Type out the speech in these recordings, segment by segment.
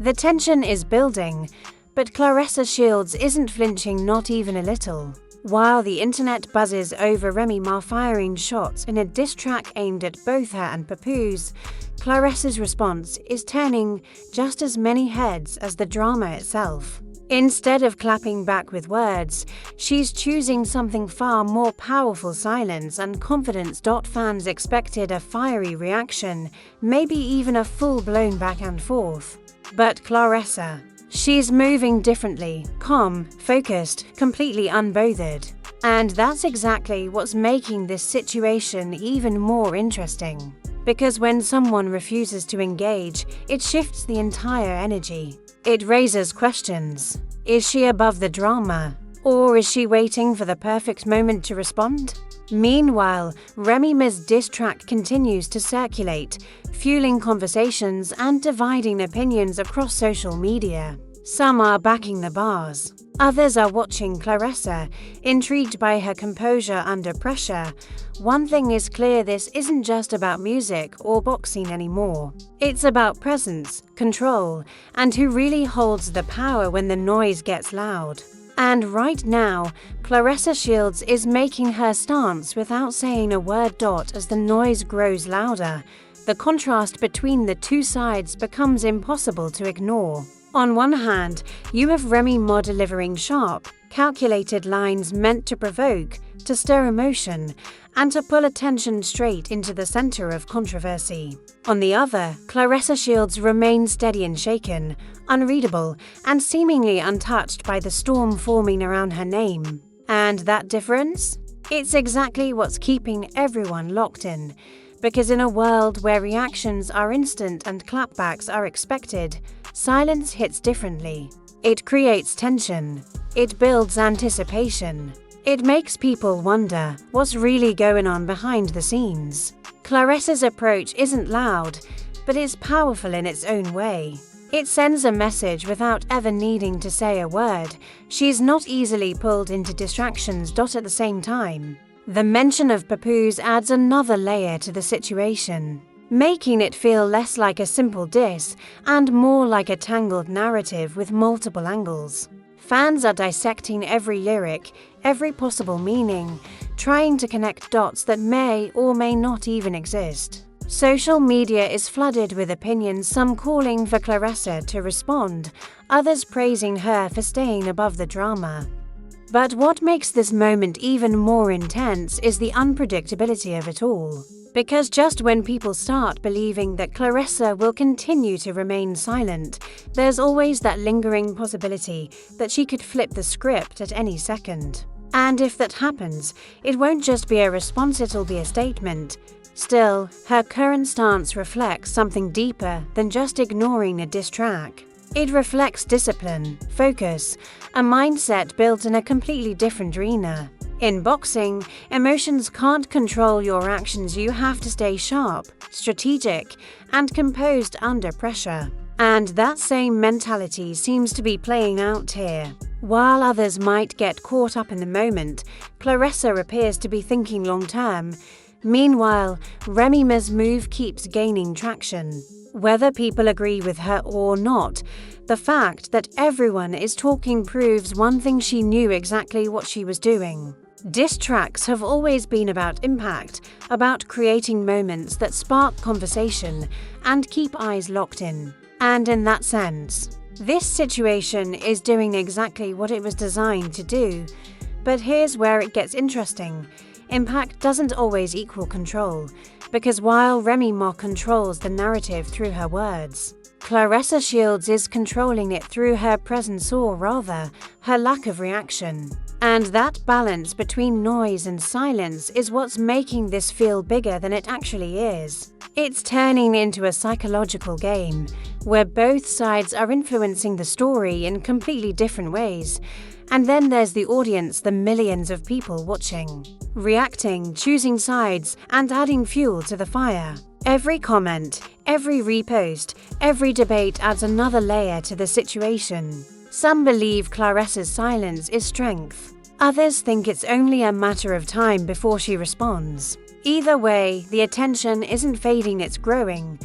The tension is building, but Claressa Shields isn't flinching, not even a little. While the internet buzzes over Remy Ma firing shots in a diss track aimed at both her and Papoose, Claressa's response is turning just as many heads as the drama itself. Instead of clapping back with words, she's choosing something far more powerful: silence and confidence. Fans expected a fiery reaction, maybe even a full-blown back and forth. But Claressa, she's moving differently, calm, focused, completely unbothered. And that's exactly what's making this situation even more interesting. Because when someone refuses to engage, it shifts the entire energy. It raises questions. Is she above the drama? Or is she waiting for the perfect moment to respond? Meanwhile, Remy Ma's diss track continues to circulate, fueling conversations and dividing opinions across social media. Some are backing the bars. Others are watching Claressa, intrigued by her composure under pressure. One thing is clear: this isn't just about music or boxing anymore. It's about presence, control, and who really holds the power when the noise gets loud. And right now, Claressa Shields is making her stance without saying a word. As the noise grows louder, the contrast between the two sides becomes impossible to ignore. On one hand, you have Remy Ma delivering sharp, calculated lines meant to provoke, to stir emotion, and to pull attention straight into the center of controversy. On the other, Claressa Shields remains steady and unshaken, unreadable, and seemingly untouched by the storm forming around her name. And that difference? It's exactly what's keeping everyone locked in. Because in a world where reactions are instant and clapbacks are expected, silence hits differently. It creates tension. It builds anticipation. It makes people wonder what's really going on behind the scenes. Claressa's approach isn't loud, but it's powerful in its own way. It sends a message without ever needing to say a word. She's not easily pulled into distractions. At the same time, the mention of Papoose adds another layer to the situation, making it feel less like a simple diss and more like a tangled narrative with multiple angles. Fans are dissecting every lyric, every possible meaning, trying to connect dots that may or may not even exist. Social media is flooded with opinions, some calling for Claressa to respond, others praising her for staying above the drama. But what makes this moment even more intense is the unpredictability of it all. Because just when people start believing that Claressa will continue to remain silent, there's always that lingering possibility that she could flip the script at any second. And if that happens, it won't just be a response, it'll be a statement. Still, her current stance reflects something deeper than just ignoring a diss track. It reflects discipline, focus, a mindset built in a completely different arena. In boxing, emotions can't control your actions. You have to stay sharp, strategic, and composed under pressure. And that same mentality seems to be playing out here. While others might get caught up in the moment, Claressa appears to be thinking long-term. Meanwhile, Remy Ma's move keeps gaining traction. Whether people agree with her or not, the fact that everyone is talking proves one thing: she knew exactly what she was doing. Diss tracks have always been about impact, about creating moments that spark conversation and keep eyes locked in. And in that sense, this situation is doing exactly what it was designed to do. But here's where it gets interesting. Impact doesn't always equal control, because while Remy Ma controls the narrative through her words, Claressa Shields is controlling it through her presence, or rather, her lack of reaction. And that balance between noise and silence is what's making this feel bigger than it actually is. It's turning into a psychological game, where both sides are influencing the story in completely different ways. And then there's the audience, the millions of people watching, reacting, choosing sides, and adding fuel to the fire. Every comment, every repost, every debate adds another layer to the situation. Some believe Claressa's silence is strength. Others think it's only a matter of time before she responds. Either way, the attention isn't fading, it's growing.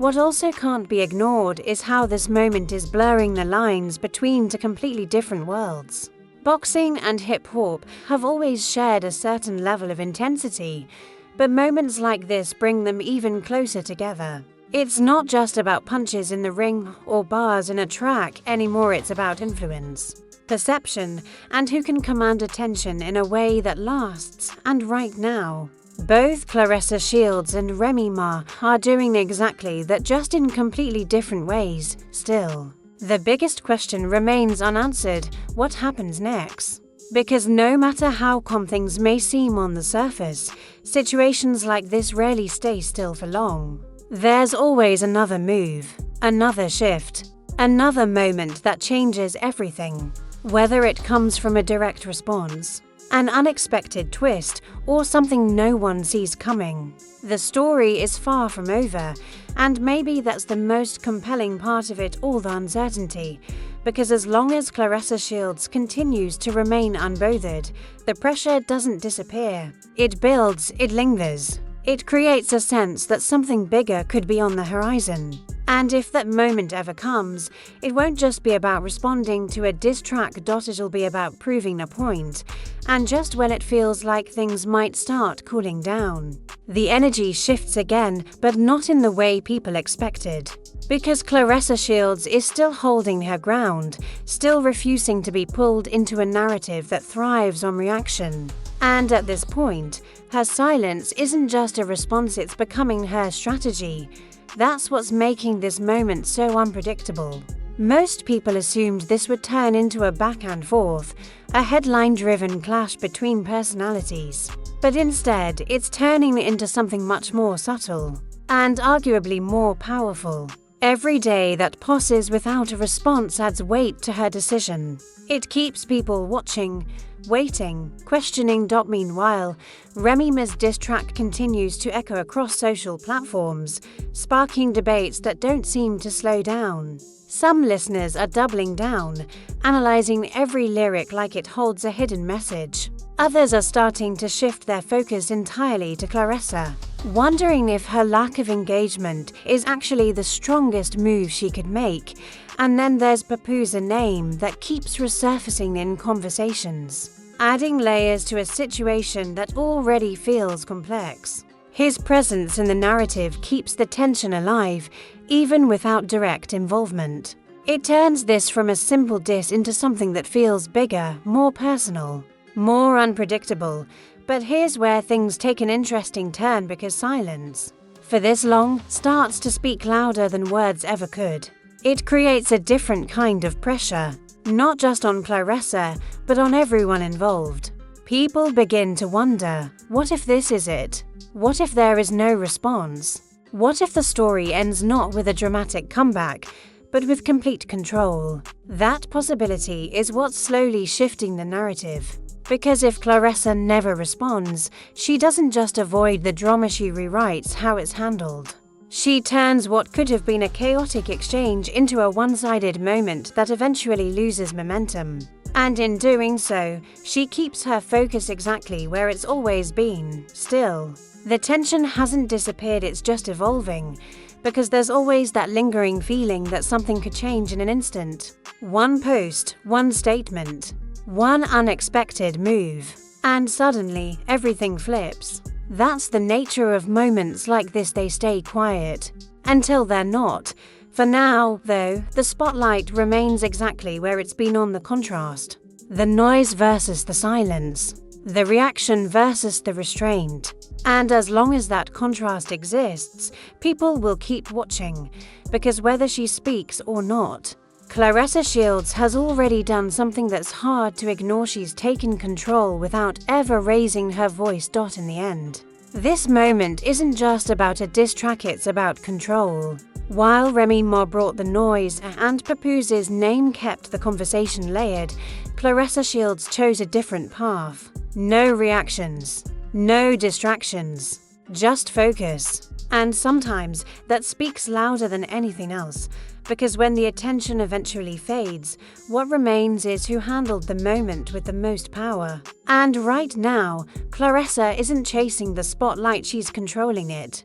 What also can't be ignored is how this moment is blurring the lines between two completely different worlds. Boxing and hip-hop have always shared a certain level of intensity, but moments like this bring them even closer together. It's not just about punches in the ring or bars in a track anymore, it's about influence, perception, and who can command attention in a way that lasts. And right now, both Claressa Shields and Remy Ma are doing exactly that, just in completely different ways. Still, the biggest question remains unanswered: what happens next? Because no matter how calm things may seem on the surface, situations like this rarely stay still for long. There's always another move, another shift, another moment that changes everything. Whether it comes from a direct response, an unexpected twist, or something no one sees coming, the story is far from over, and maybe that's the most compelling part of it all, the uncertainty. Because as long as Claressa Shields continues to remain unbothered, the pressure doesn't disappear. It builds, it lingers. It creates a sense that something bigger could be on the horizon. And if that moment ever comes, it won't just be about responding to a diss track, it'll be about proving a point. And just when it feels like things might start cooling down, the energy shifts again, but not in the way people expected. Because Claressa Shields is still holding her ground, still refusing to be pulled into a narrative that thrives on reaction. And at this point, her silence isn't just a response, it's becoming her strategy. That's what's making this moment so unpredictable. Most people assumed this would turn into a back and forth, a headline-driven clash between personalities. But instead, it's turning into something much more subtle, and arguably more powerful. Every day that passes without a response adds weight to her decision. It keeps people watching, waiting, questioning. Meanwhile, Remy Ma's diss track continues to echo across social platforms, sparking debates that don't seem to slow down. Some listeners are doubling down, analyzing every lyric like it holds a hidden message. Others are starting to shift their focus entirely to Claressa, wondering if her lack of engagement is actually the strongest move she could make. And then there's Papoose, a name that keeps resurfacing in conversations, adding layers to a situation that already feels complex. His presence in the narrative keeps the tension alive, even without direct involvement. It turns this from a simple diss into something that feels bigger, more personal, more unpredictable. But here's where things take an interesting turn, because silence, for this long, starts to speak louder than words ever could. It creates a different kind of pressure, not just on Claressa, but on everyone involved. People begin to wonder, what if this is it? What if there is no response? What if the story ends not with a dramatic comeback, but with complete control? That possibility is what's slowly shifting the narrative. Because if Claressa never responds, she doesn't just avoid the drama, she rewrites how it's handled. She turns what could have been a chaotic exchange into a one-sided moment that eventually loses momentum. And in doing so, she keeps her focus exactly where it's always been. Still, the tension hasn't disappeared, it's just evolving. Because there's always that lingering feeling that something could change in an instant. One post, one statement, one unexpected move, and suddenly everything flips. That's the nature of moments like this, they stay quiet until they're not. For now, though, the spotlight remains exactly where it's been on the contrast. The noise versus the silence, the reaction versus the restraint. And as long as that contrast exists, people will keep watching, because whether she speaks or not, Claressa Shields has already done something that's hard to ignore. She's taken control without ever raising her voice. In the end, this moment isn't just about a diss track, it's about control. While Remy Ma brought the noise and Papoose's name kept the conversation layered, Claressa Shields chose a different path. No reactions, no distractions, just focus. And sometimes that speaks louder than anything else, because when the attention eventually fades, what remains is who handled the moment with the most power. And right now, Claressa isn't chasing the spotlight, she's controlling it.